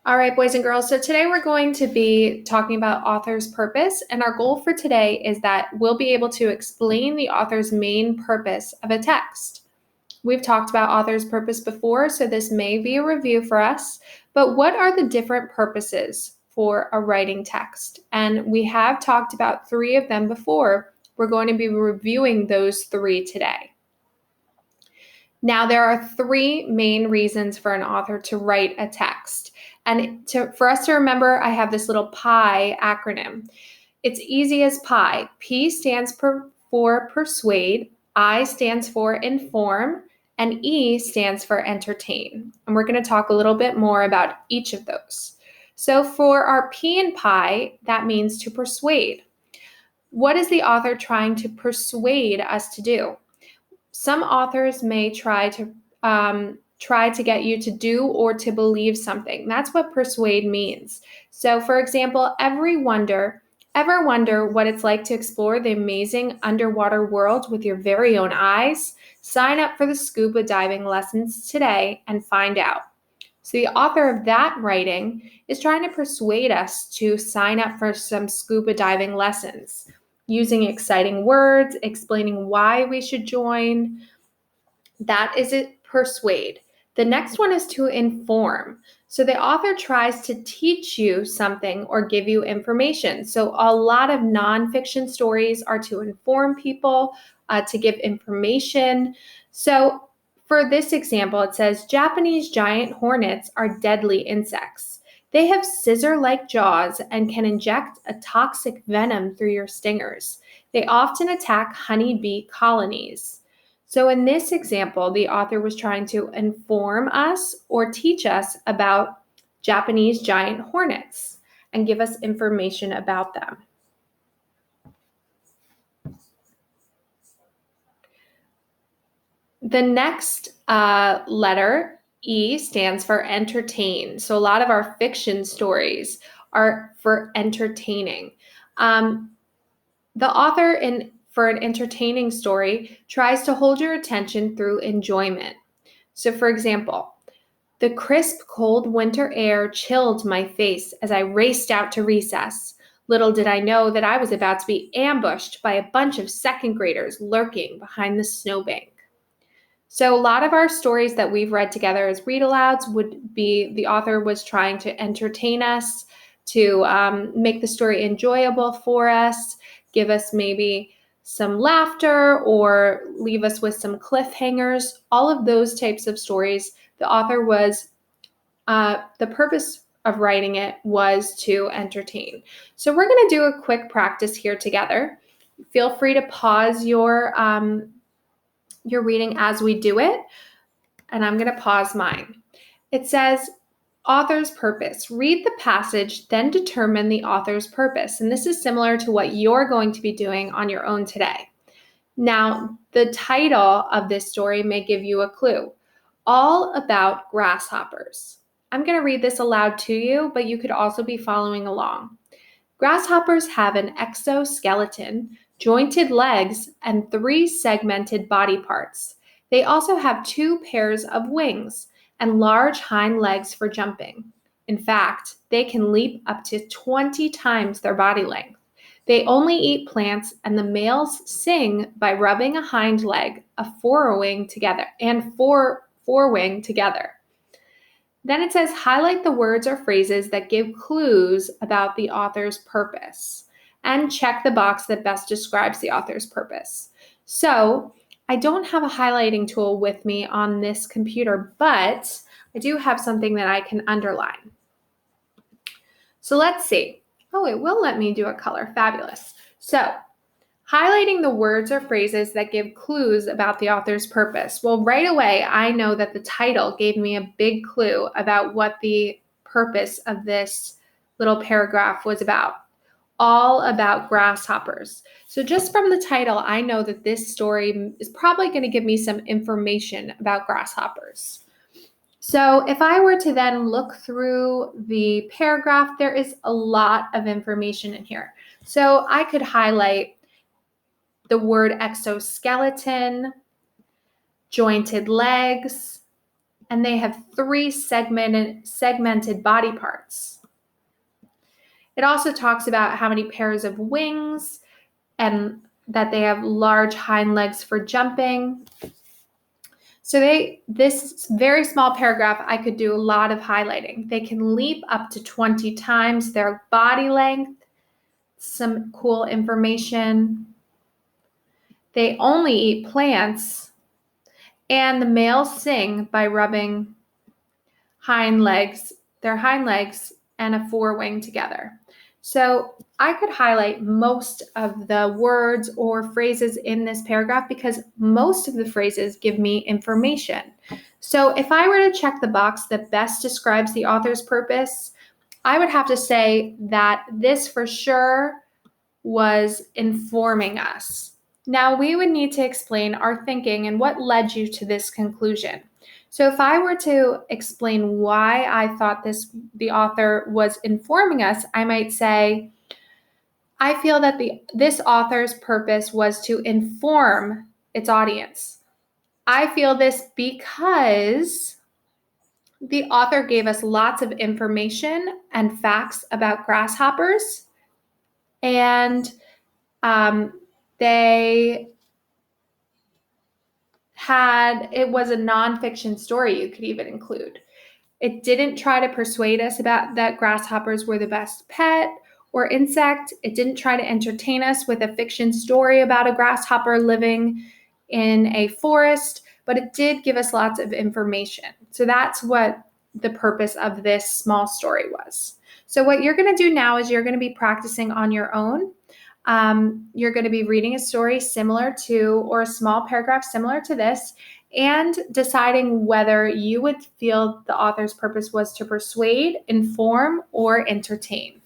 All right, boys and girls. So today we're going to be talking about author's purpose. And our goal for today is that we'll be able to explain the author's main purpose of a text. We've talked about author's purpose before, so this may be a review for us. But what are the different purposes for a writing text? And we have talked about 3 of them before. We're going to be reviewing those 3 today. Now, there are 3 main reasons for an author to write a text. And for us to remember, I have this little PIE acronym. It's easy as pie. P stands for persuade, I stands for inform, and E stands for entertain. And we're going to talk a little bit more about each of those. So for our P in pie, that means to persuade. What is the author trying to persuade us to do? Some authors may try to get you to do or to believe something. That's what persuade means. So, for example, ever wonder what it's like to explore the amazing underwater world with your very own eyes? Sign up for the scuba diving lessons today and find out. So the author of that writing is trying to persuade us to sign up for some scuba diving lessons, using exciting words, explaining why we should join. That is it, persuade. The next one is to inform. So the author tries to teach you something or give you information. So a lot of nonfiction stories are to inform people, to give information. So for this example, it says Japanese giant hornets are deadly insects. They have scissor-like jaws and can inject a toxic venom through your stingers. They often attack honeybee colonies. So in this example, the author was trying to inform us or teach us about Japanese giant hornets and give us information about them. The next letter, E, stands for entertain. So a lot of our fiction stories are for entertaining. The author for an entertaining story tries to hold your attention through enjoyment. So for example, the crisp, cold winter air chilled my face as I raced out to recess. Little did I know that I was about to be ambushed by a bunch of second graders lurking behind the snowbank. So a lot of our stories that we've read together as read-alouds would be the author was trying to entertain us, to make the story enjoyable for us, give us maybe some laughter or leave us with some cliffhangers. All of those types of stories, the author was, the purpose of writing it was to entertain. So we're going to do a quick practice here together. Feel free to pause your reading as we do it, and I'm going to pause mine. It says, author's purpose. Read the passage, then determine the author's purpose. And this is similar to what you're going to be doing on your own today. Now, the title of this story may give you a clue. All about grasshoppers. I'm going to read this aloud to you, but you could also be following along. Grasshoppers have an exoskeleton, jointed legs, and 3 segmented body parts. They also have 2 pairs of wings and large hind legs for jumping. In fact, they can leap up to 20 times their body length. They only eat plants, and the males sing by rubbing a hind leg, a forewing together, and forewing together. Then it says, highlight the words or phrases that give clues about the author's purpose and check the box that best describes the author's purpose. So I don't have a highlighting tool with me on this computer, but I do have something that I can underline. So let's see. Oh, it will let me do a color. Fabulous. So highlighting the words or phrases that give clues about the author's purpose. Well, right away, I know that the title gave me a big clue about what the purpose of this little paragraph was about. All about grasshoppers. So just from the title, I know that this story is probably going to give me some information about grasshoppers. So if I were to then look through the paragraph, there is a lot of information in here. So I could highlight the word exoskeleton, jointed legs, and they have 3 segmented body parts. It also talks about how many pairs of wings and that they have large hind legs for jumping. So this very small paragraph, I could do a lot of highlighting. They can leap up to 20 times their body length. Some cool information. They only eat plants, and the males sing by rubbing their hind legs and a forewing together. So I could highlight most of the words or phrases in this paragraph because most of the phrases give me information. So if I were to check the box that best describes the author's purpose, I would have to say that this for sure was informing us. Now we would need to explain our thinking and what led you to this conclusion. So if I were to explain why I thought the author was informing us, I might say, I feel that this author's purpose was to inform its audience. I feel this because the author gave us lots of information and facts about grasshoppers, and it was a nonfiction story you could even include. It didn't try to persuade us about that grasshoppers were the best pet or insect. It didn't try to entertain us with a fiction story about a grasshopper living in a forest, but it did give us lots of information. So that's what the purpose of this small story was. So what you're going to do now is you're going to be practicing on your own. You're going to be reading a story similar to, or a small paragraph similar to this, and deciding whether you would feel the author's purpose was to persuade, inform, or entertain.